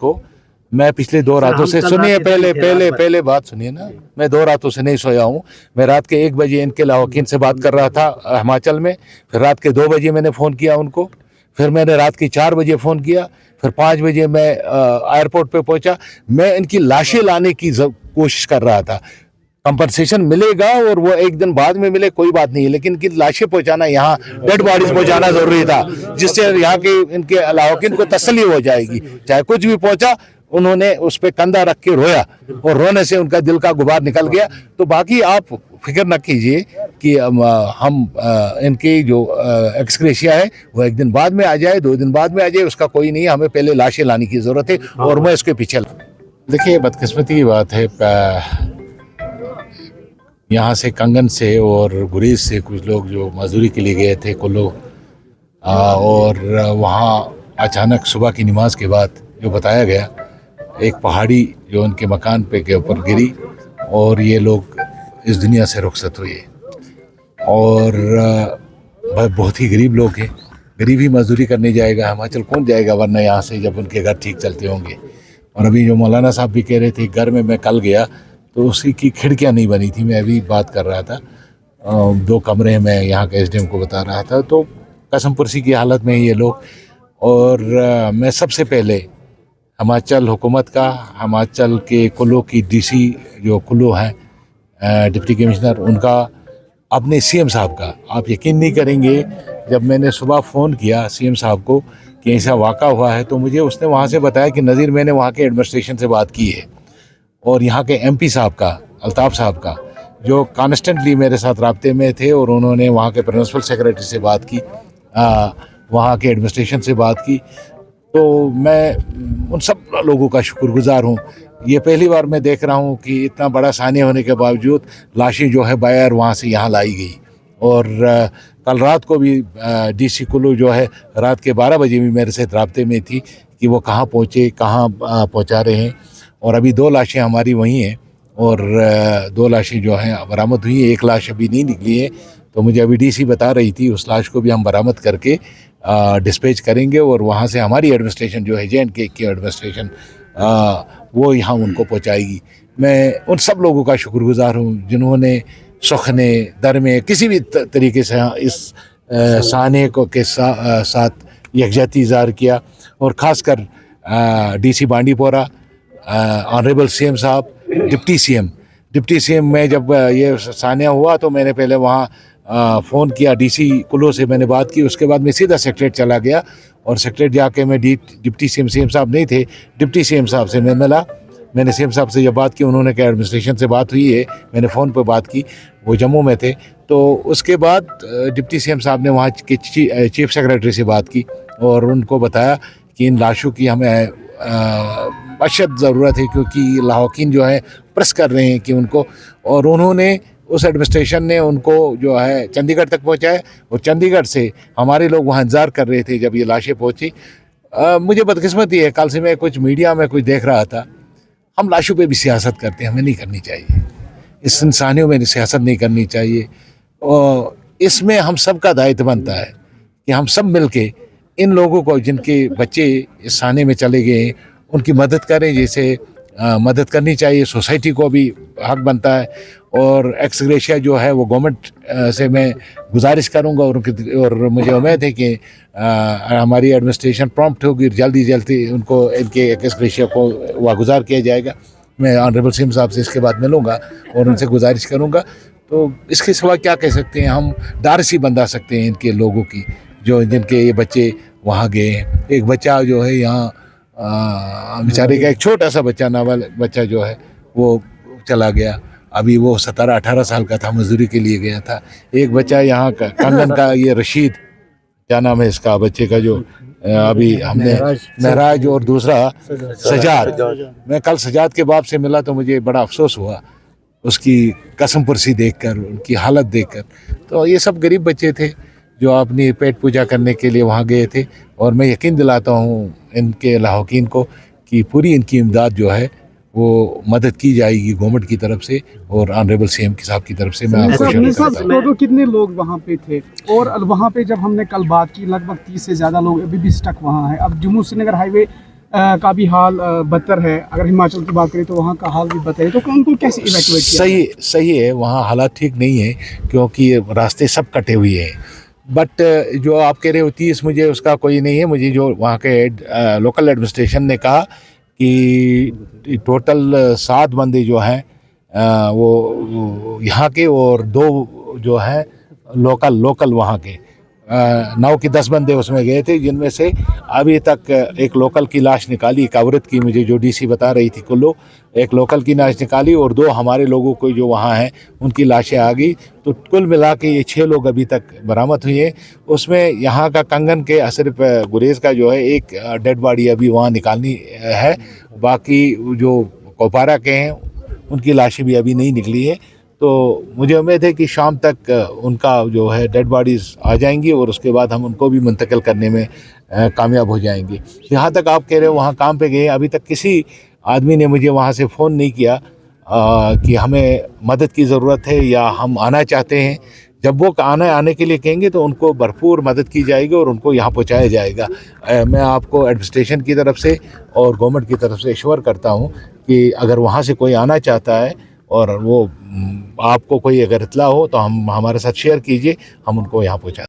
को मैं पिछले 2 रातों से सुनिए, पहले बात सुनिए ना। मैं 2 रातों से नहीं सोया हूँ। मैं रात के 1 बजे इनके लाहौकीन से बात कर रहा था हिमाचल में, फिर रात के 2 बजे मैंने फ़ोन किया उनको, फिर मैंने रात के 4 बजे फ़ोन किया, फिर 5 बजे मैं एयरपोर्ट पे पहुंचा। मैं इनकी लाशें लाने की कोशिश कर रहा था। कंपनसेशन मिलेगा और वो एक दिन बाद में मिले कोई बात नहीं है, लेकिन इनकी लाशें पहुंचाना, यहाँ डेड बॉडीज पहुंचाना जरूरी था, जिससे यहाँ के इनके लाहौकीन को तसल्ली हो जाएगी। चाहे कुछ भी पहुंचा, उन्होंने उस पर कंधा रख के रोया और रोने से उनका दिल का गुबार निकल गया। तो बाकी आप फिक्र न कीजिए कि हम इनकी जो एक्सग्रेशिया है वो एक दिन बाद में आ जाए, 2 दिन बाद में आ जाए, उसका कोई नहीं है। हमें पहले लाशें लाने की जरूरत है और मैं इसके पीछे। देखिए, बदकिस्मती की बात है, यहाँ से कंगन से और गुरेज से कुछ लोग जो मजदूरी के लिए गए थे कुल्लू, और वहाँ अचानक सुबह की नमाज के बाद जो बताया गया, एक पहाड़ी जो उनके मकान पे के ऊपर गिरी और ये लोग इस दुनिया से रुखसत हुए। और बहुत ही गरीब लोग हैं। गरीब ही मजदूरी करने जाएगा, हिमाचल कौन जाएगा वरना यहाँ से, जब उनके घर ठीक चलते होंगे। और अभी जो मौलाना साहब भी कह रहे थे, घर में मैं कल गया तो उसी की खिड़कियाँ नहीं बनी थी। मैं अभी बात कर रहा था, 2 कमरे में यहाँ के एसडीएम को बता रहा था। तो कसम पुरसी की हालत में ये लोग। और मैं सबसे पहले हिमाचल हुकूमत का, हिमाचल के कुल्लू की डीसी जो कुल्लू हैं, डिप्टी कमिश्नर, उनका, अपने सीएम साहब का, आप यकीन नहीं करेंगे, जब मैंने सुबह फ़ोन किया सीएम साहब को कि ऐसा वाक़ा हुआ है, तो मुझे उसने वहाँ से बताया कि नज़ीर, मैंने वहाँ के एडमिनिस्ट्रेशन से बात की है और यहाँ के एमपी साहब का, अल्ताफ़ साहब का, जो कॉन्स्टेंटली मेरे साथ राब्ते में थे, और उन्होंने वहाँ के प्रिंसिपल सेक्रेटरी से बात की, वहाँ के एडमिनिस्ट्रेशन से बात की। तो मैं उन सब लोगों का शुक्रगुजार हूँ। ये पहली बार मैं देख रहा हूँ कि इतना बड़ा सानिया होने के बावजूद लाशें जो है बायर वहाँ से यहाँ लाई गई। और कल रात को भी डीसी कुल्लू जो है रात के 12 बजे भी मेरे साथ राब्ते में थी कि वो कहाँ पहुँचे, कहाँ पहुँचा रहे हैं। और अभी 2 लाशें हमारी वहीं हैं और 2 लाशें जो हैं बरामद हुई हैं, 1 लाश अभी नहीं निकली है। तो मुझे अभी डीसी बता रही थी, उस लाश को भी हम बरामद करके डिस्पैच करेंगे और वहाँ से हमारी एडमिनिस्ट्रेशन जो है, जे.एंड.के की एडमिनिस्ट्रेशन, वो यहाँ उनको पहुँचाएगी। मैं उन सब लोगों का शुक्रगुजार हूँ जिन्होंने सुखने दर में किसी भी तरीके से इस साने को के साथ यकजहती इज़हार किया। और ख़ासकर डीसी बांडीपोरा, ऑनरेबल सीएम साहब, डिप्टी सीएम में जब ये सानिया हुआ तो मैंने पहले वहाँ फ़ोन किया, डीसी कुल्लू से मैंने बात की। उसके बाद मैं सीधा सेक्रेटरीट चला गया और सेक्रेटरीट जाके मैं डिप्टी सीएम साहब नहीं थे, डिप्टी सीएम साहब से मैं मिला। मैंने सीएम साहब से जब बात की, उन्होंने कहा एडमिनिस्ट्रेशन से बात हुई है, मैंने फ़ोन पर बात की, वो जम्मू में थे। तो उसके बाद डिप्टी सीएम साहब ने वहाँ के चीफ सेक्रेटरी से बात की और उनको बताया कि इन लाशों की हमें अशद ज़रूरत है, क्योंकि लाहौकीन जो है प्रेस कर रहे हैं कि उनको। और उन्होंने, उस एडमिनिस्ट्रेशन ने उनको जो है चंडीगढ़ तक पहुंचाया और चंडीगढ़ से हमारे लोग वहाँ इंतज़ार कर रहे थे जब ये लाशें पहुंची। मुझे बदकिस्मती है, कल से मैं कुछ मीडिया में कुछ देख रहा था, हम लाशों पे भी सियासत करते हैं, हमें नहीं करनी चाहिए। इस इंसानियों में सियासत नहीं करनी चाहिए और इसमें हम सब का दायित्व बनता है कि हम सब मिल के इन लोगों को, जिनके बच्चे इस साने में चले गए हैं, उनकी मदद करें। जैसे मदद करनी चाहिए, सोसाइटी को भी हक बनता है। और एक्स-ग्रेशिया जो है वो गवर्नमेंट से मैं गुजारिश करूंगा और मुझे उम्मीद है कि हमारी एडमिनिस्ट्रेशन प्रॉम्प्ट होगी, जल्दी उनको, इनके एक्स-ग्रेशिया को वागुजार किया जाएगा। मैं ऑनरेबल सीएम साहब से इसके बाद मिलूंगा और उनसे गुजारिश करूंगा। तो इसके सिवा क्या कह सकते हैं, हम दारसी बंधा सकते हैं इनके लोगों की, जो जिनके ये बच्चे वहाँ गए हैं। एक बच्चा जो है यहाँ बेचारे का, एक छोटा सा बच्चा, नाबालिग बच्चा जो है वो चला गया। अभी वो 17-18 साल का था, मजदूरी के लिए गया था। एक बच्चा यहाँ का कंगन का, ये रशीद, क्या नाम है इसका बच्चे का, जो अभी हमने, महराज, और दूसरा सजाद। मैं कल सजाद के बाप से मिला तो मुझे बड़ा अफसोस हुआ उसकी कसम पुरसी देखकर, उनकी हालत देखकर। तो ये सब गरीब बच्चे थे जो अपनी पेट पूजा करने के लिए वहाँ गए थे। और मैं यकीन दिलाता हूँ इनके लाहौकीन को कि पूरी इनकी इमदाद जो है वो मदद की जाएगी गवर्नमेंट की तरफ से और ऑनरेबल सीएम साहब की तरफ से। मैं आपको टोटल कितने लोग वहाँ पे थे? और वहाँ पे जब हमने कल बात की, लगभग 30 से ज़्यादा लोग अभी भी स्टक वहाँ हैं। अब जम्मू श्रीनगर हाईवे का भी हाल बदतर है। अगर हिमाचल की बात करें तो वहाँ का हाल भी बदतर है, तो उनको कैसे इवैक्यूएट किया सही सही है, वहाँ हालात ठीक नहीं है क्योंकि रास्ते सब कटे हुए हैं। बट जो आप कह रहे हो 30, मुझे उसका कोई नहीं है। मुझे जो वहाँ के लोकल एडमिनिस्ट्रेशन ने कहा कि टोटल 7 बंदे जो हैं वो यहाँ के और 2 जो हैं लोकल लोकल वहाँ के 9 की 10 बंदे उसमें गए थे, जिनमें से अभी तक एक लोकल की लाश निकाली, एक औरत की, मुझे जो डीसी बता रही थी कुल्लू, एक लोकल की लाश निकाली और 2 हमारे लोगों को जो वहाँ हैं उनकी लाशें आ गई। तो कुल मिला के ये 6 लोग अभी तक बरामद हुए हैं। उसमें यहाँ का कंगन के सिर्फ गुरेज का जो है एक डेड बॉडी अभी वहाँ निकालनी है। बाकी जो कोपारा के हैं उनकी लाशें भी अभी नहीं निकली है। तो मुझे उम्मीद है कि शाम तक उनका जो है डेड बॉडीज़ आ जाएंगी और उसके बाद हम उनको भी मुंतकिल करने में कामयाब हो जाएंगे। जहाँ तक आप कह रहे हो वहाँ काम पे गए, अभी तक किसी आदमी ने मुझे वहाँ से फ़ोन नहीं किया कि हमें मदद की ज़रूरत है या हम आना चाहते हैं। जब वो आने के लिए कहेंगे तो उनको भरपूर मदद की जाएगी और उनको यहाँ पहुँचाया जाएगा। मैं आपको एडमिनिस्ट्रेशन की तरफ से और गवर्नमेंट की तरफ से एश्योर करता हूँ कि अगर वहाँ से कोई आना चाहता है और वो आपको कोई अगर इत्तला हो तो हम हमारे साथ शेयर कीजिए, हम उनको यहाँ पहुँचा